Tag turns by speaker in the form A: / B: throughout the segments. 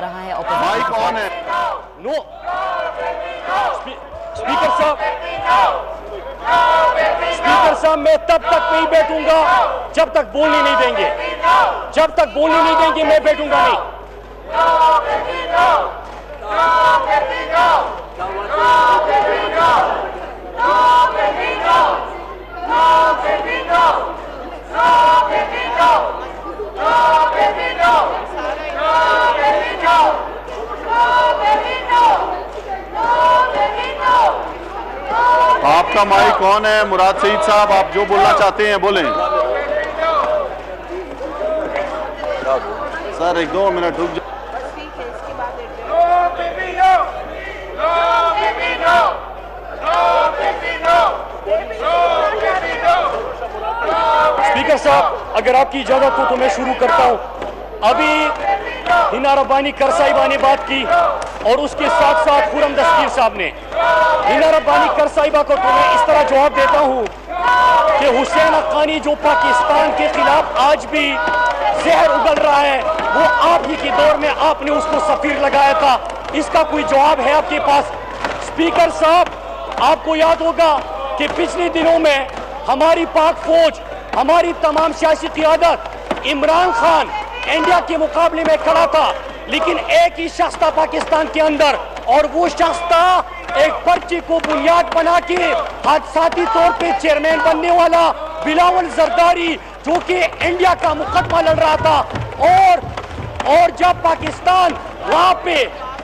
A: रहा है
B: भाई कौन है?
C: नो स्पीकर साहब मैं तब तक नहीं बैठूंगा जब तक बोलने नहीं देंगे। जब तक बोलने नहीं देंगे मैं बैठूंगा नहीं।
B: आपका माइक कौन है? मुराद सईद साहब, आप जो बोलना चाहते हैं बोलें। सर 1-2 मिनट रुक जाओ।
C: स्पीकर साहब अगर आपकी इजाजत हो तो मैं शुरू करता हूं। अभी हिना रब्बानी करसाइबा ने बात की और उसके साथ साथ खुरम दस्तगीर साहब ने। हिना रब्बानी करसाइबा को तो मैं इस तरह जवाब देता हूं कि हुसैन हक्कानी जो पाकिस्तान के खिलाफ आज भी जहर उगल रहा है, वो आप ही के दौर में आपने उसको सफीर लगाया था। इसका कोई जवाब है आपके पास? स्पीकर साहब आपको याद होगा कि पिछले दिनों में हमारी पाक फौज, हमारी तमाम सियासी क़ियादत इमरान खान इंडिया के मुकाबले में खड़ा था, लेकिन एक ही शख्स था पाकिस्तान के अंदर और वो शख्स था एक पर्ची को बुनियाद बना के हादसाती तौर पे चेयरमैन बनने वाला बिलावल जरदारी, जो कि इंडिया का मुकदमा लड़ रहा था। और जब पाकिस्तान वहां पे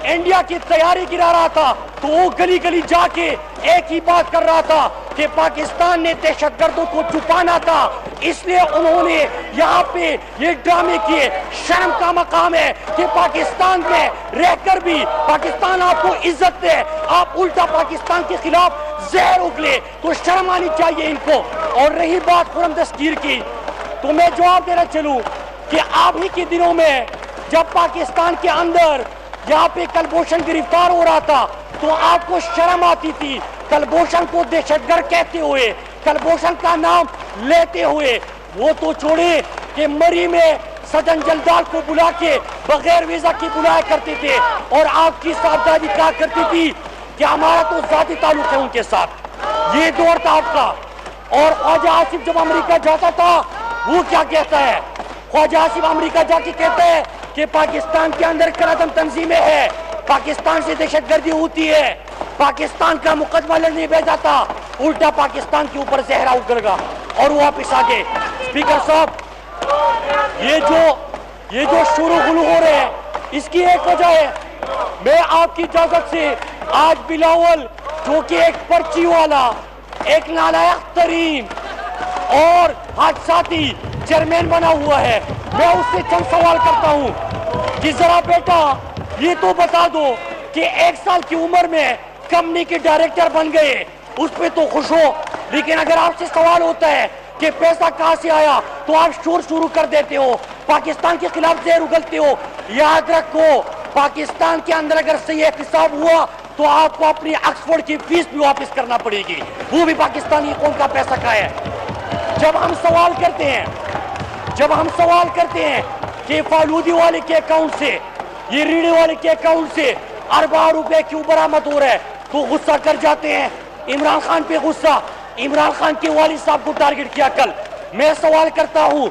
C: इंडिया की तैयारी गिरा रहा था तो वो गली गली जाके एक ही बात कर रहा था कि पाकिस्तान ने दहशतगर्दों को छुपाना था, इसलिए उन्होंने यहाँ पे ये ड्रामे किए। शर्म का मकाम है कि पाकिस्तान में रहकर भी पाकिस्तान आपको इज्जत दे, आप उल्टा पाकिस्तान के खिलाफ जहर उगले, तो शर्म आनी चाहिए इनको। और रही बात खुरम दस्तगीर की, तो मैं जवाब देना चलूं कि आप ही के दिनों में जब पाकिस्तान के अंदर यहाँ पे कुलभूषण गिरफ्तार हो रहा था तो आपको शर्म आती थी कुलभूषण को दहशतगर्द कहते हुए, कुलभूषण का नाम लेते हुए। वो तो छोड़े कि मरी में सदन जलदार को बुला के बगैर वीजा के बुलाया करते थे और आपकी साहबजादी कहा करती थी कि हमारा तो जाती ताल्लुक है उनके साथ। ये दौर था आपका। और ख्वाजा आसिफ जब अमेरिका जाता था वो क्या कहता है? ख्वाजा आसिफ अमेरिका जाके कहते हैं कि पाकिस्तान के अंदर करादम तंजीमें है, पाकिस्तान से दहशतगर्दी होती है, पाकिस्तान का मुकदमा लड़ने भेजा था, उल्टा पाकिस्तान के ऊपर जहरा उगलगा और वो वापिस आ गए। स्पीकर साहब ये जो शुरू गुलू हो रहे हैं, इसकी एक वजह है, मैं आपकी इजाजत से आज बिलावल जो कि एक पर्ची वाला, एक नालायक तरीन और हादसाती चेयरमैन बना हुआ है, मैं उससे चंद सवाल करता हूं कि जरा बेटा ये तो बता दो कि 1 साल की उम्र में कंपनी के डायरेक्टर बन गए, उस पे तो खुश हो, लेकिन अगर आपसे सवाल होता है कि पैसा कहां से आया तो आप शोर शुरू कर देते हो, पाकिस्तान के खिलाफ जहर उगलते हो। याद रखो पाकिस्तान के अंदर अगर सही हिसाब हुआ तो आपको अपनी ऑक्सफोर्ड की फीस भी वापस करना पड़ेगी, वो भी पाकिस्तानी कौन का पैसा का है। जब हम सवाल करते हैं कि फालूदी वाले के अकाउंट से, ये रीढ़े वाले के अकाउंट से अरबों रुपए क्यों बरामद हो रहा है तो गुस्सा कर जाते हैं। इमरान खान पे गुस्सा, इमरान खान के वालिद साहब को टारगेट किया कल। मैं सवाल करता हूं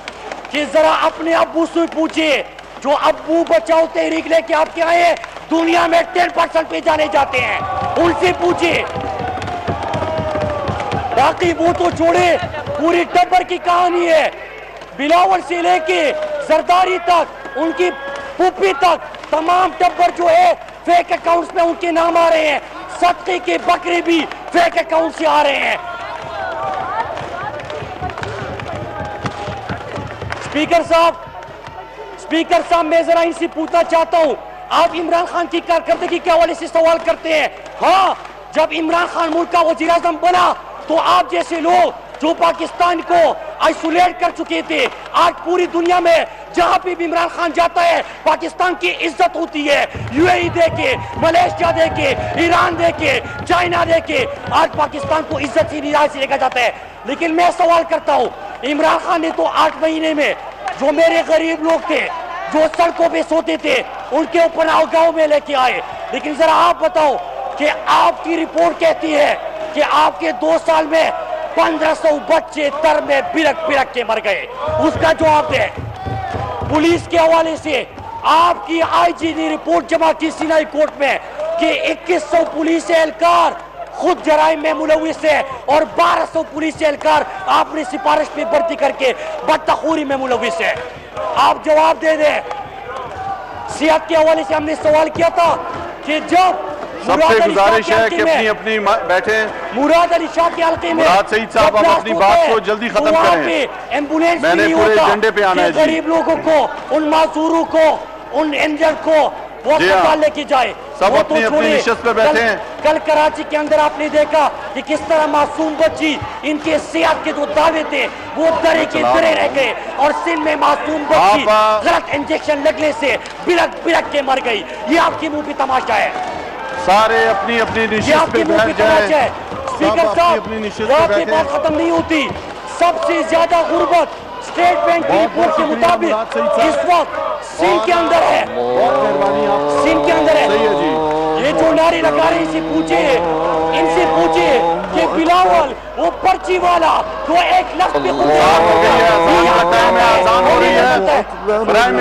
C: कि जरा अपने अब्बू से पूछिए, जो अब्बू बचाओ तहरीक लेके आपके आए दुनिया में 10% पे जाने जाते हैं, उनसे पूछिए। बाकी वो तो छोड़े, पूरी टब्बर की कहानी है, बिलावल से लेके जरदारी तक, उनकी पुप्पी तक, तमाम टब्बर जो है फेक अकाउंट्स में उनके नाम आ रहे हैं, सदके के बकरे भी फेक अकाउंट से आ रहे हैं। स्पीकर साहब मैं जरा इनसे पूछना चाहता हूं, आप इमरान खान की कारकर्दगी के हवाले से सवाल करते हैं। हाँ, जब इमरान खान मुल्क का वजीर आज़म बना तो आप जैसे लोग जो पाकिस्तान को आइसोलेट कर चुके थे, आज पूरी दुनिया में जहां भी इमरान खान जाता है पाकिस्तान की इज्जत होती है। यूएई देके, मलेशिया देके, ईरान देके, चाइना देके, आज पाकिस्तान को इज्जत से निराश से लेकर जाता है। लेकिन मैं सवाल करता हूं, इमरान खान ने तो 8 महीने में जो मेरे गरीब लोग थे, जो सड़कों पे सोते थे, उनके ऊपर गांव में लेके आए। लेकिन जरा आप बताओ कि आपकी रिपोर्ट कहती है कि आपके 2 साल में 1500 बच्चे तर में बिरक बिरक के मर गए। उसका जवाब दे। पुलिस के हवाले से आपकी आईजी ने रिपोर्ट जमा की सिनाई कोर्ट में कि 2100 पुलिस एहलकार खुद जराइम में मुलविस है और 1200 पुलिस एहलकार आपने सिफारिश पे भर्ती करके बदतखोरी में मुलविस है। आप जवाब दे दें। सेहत के हवाले से हमने सवाल किया था कि जब
B: सबसे गुजारिश है कि अपनी अपनी बैठे।
C: मुराद अली शाह के हल्के में
B: मुराद सईद साहब, आप अपनी बात को जल्दी खत्म करें।
C: एम्बुलेंस
B: मैंने पूरे एजेंडे पे आना है जी।
C: गरीब लोगों को, उन माजूरों को, उन इंजर्ड को वो अस्पताल लेके जाए।
B: सब
C: वो
B: अपनी
C: तो
B: अपनी
C: छोड़िए,
B: निश्चित पे बैठे हैं।
C: कल कराची के अंदर आपने देखा कि किस तरह मासूम बच्ची, इनके सेहत के जो दावे थे वो दरे के दरे रह गए और सिंध में मासूम बच्ची गलत इंजेक्शन लगने से बिरक बिरक के मर गई। ये आपके मुंह पे तमाशा है।
B: सारे अपनी अपनी
C: ये
B: निश्चित
C: आपके
B: पे
C: मुंह पे
B: बैठ
C: तमाशा
B: जाए।
C: है। स्पीकर
B: अपनी
C: साहब,
B: अपनी निश्चित पे
C: आपकी
B: बैठे।
C: बात खत्म नहीं होती। सबसे ज्यादा गुर्बत स्टेट बैंक की रिपोर्ट के मुताबिक इस वक्त सिंध के अंदर है। सिंध के अंदर है। ये जो नारे लगा रहे इनसे पूछे, इनसे पूछे कि बिलावल वो पर्ची वाला जो 1 लाख पे
B: आसान हो रही है।